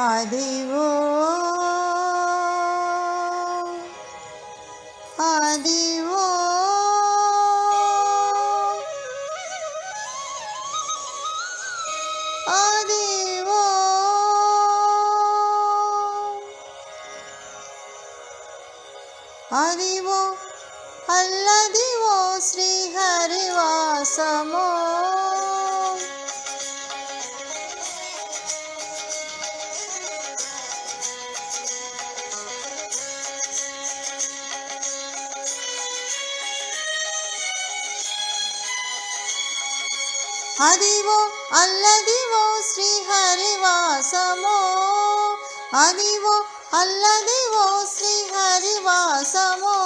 అదివో అదివో అదివో అదివో అల్లదివో శ్రీహరివాసమో అదివో అల్లదివో శ్రీహరివాసమో అదివో అల్లదివో శ్రీహరివాసమో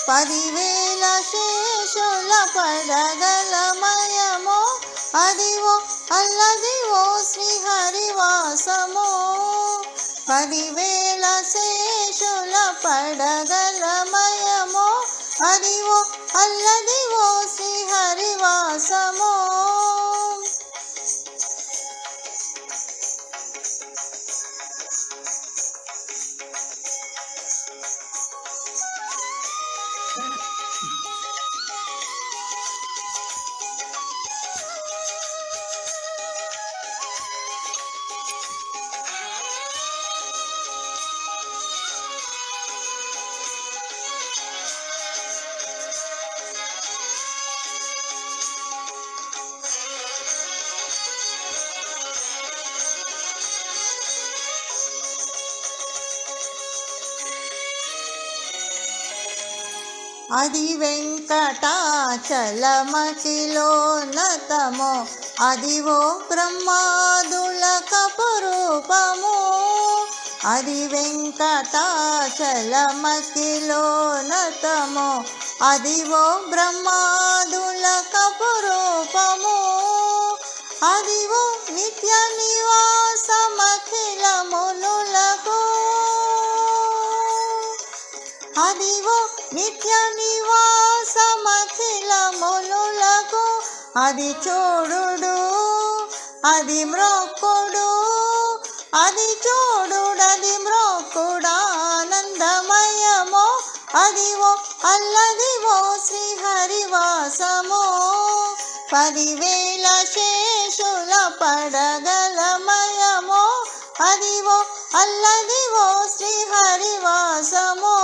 10,000 శేషుల పడగలమయమో అదివో అల్లదివో శ్రీహరివాసమో 10,000 శేషుల పడగలమయమో అదివో అల్లదివో శ్రీహరివాసమో అది వెంకటాచలమతిలోన్నతమో అదివో బ్రహ్మాదులకపురూపము అది వెంకటాచలమతిలోన్నతమో అదివో బ్రహ్మాదులకపురూపము అదివో నిత్య నివాసమఖిల మునులకు అదివో నిత్య నివాసమఖిల మునులకు అది చూడుడు అది మ్రొక్కుడు అది చూడుడది మ్రొక్కుడానందమయమో అదివో అల్లదివో శ్రీహరివాసమో 10,000 శేషుల పడగలమయమో అదివో అల్లదివో శ్రీహరివాసమో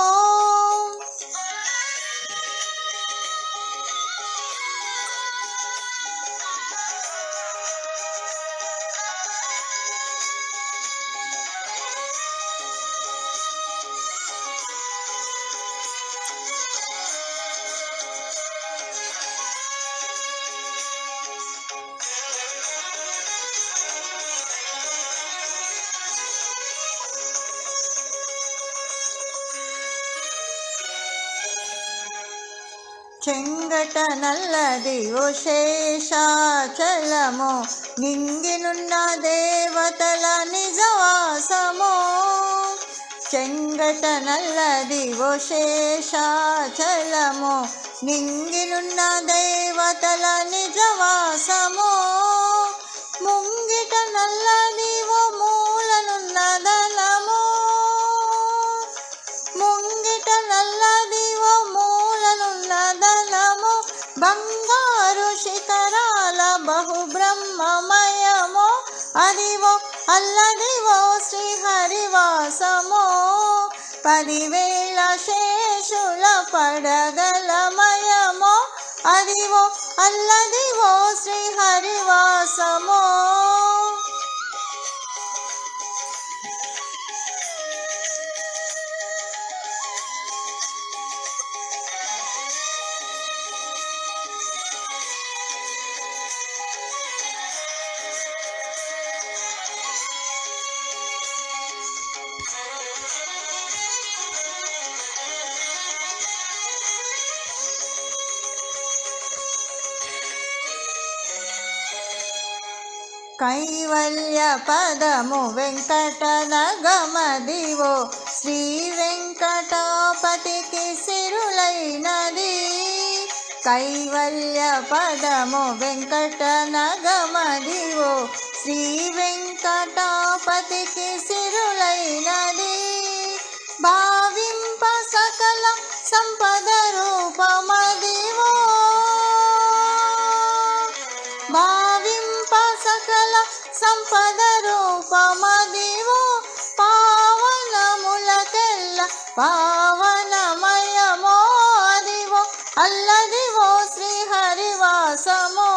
చెంగట నల్లదివో శేషాచలము నింగినున్న దేవతల నిజవాసము చెంగట నల్లదివో శేషాచలము నింగినున్న దేవతల నిజవాసము ముంగిట నల్లదివో మూలనున్నదనము ముంగిట నల్లదివో మూలనున్నదనము బంగారు శిఖరాల బహుబ్రహ్మమయమో అదివో అల్లదివో శ్రీహరివాసమో 10,000 శేషుల పడగలమయమో అదివో అల్లదివో శ్రీహరివాసమో కైవల్య పదము వెంకటనగమదివో శ్రీ వెంకటాపతికి సిరులైనది కైవల్య పదము వెంకటనగమదివో శ్రీ వెంకటాపతికి సిరులైనది భావింప సకల సంపద రూపమదివో భావింప సకల సంపద రూపమదివో పావనములకెల్ల పావనమయమో అదివో అల్లదివో శ్రీహరివాసమో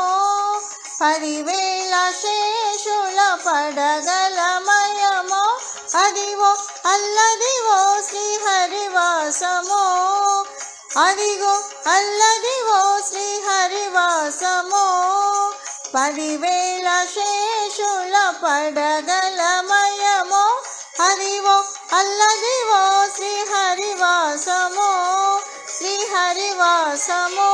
పదివేల శేషుల పడగలమయమో అదివో అల్లదివో శ్రీహరివాసమో అదిగో అల్లదివో శ్రీహరివాసమో పదివేల శేషుల పడగలమయమో అదివో అల్లదివో శ్రీహరివాసమో శ్రీహరివాసమో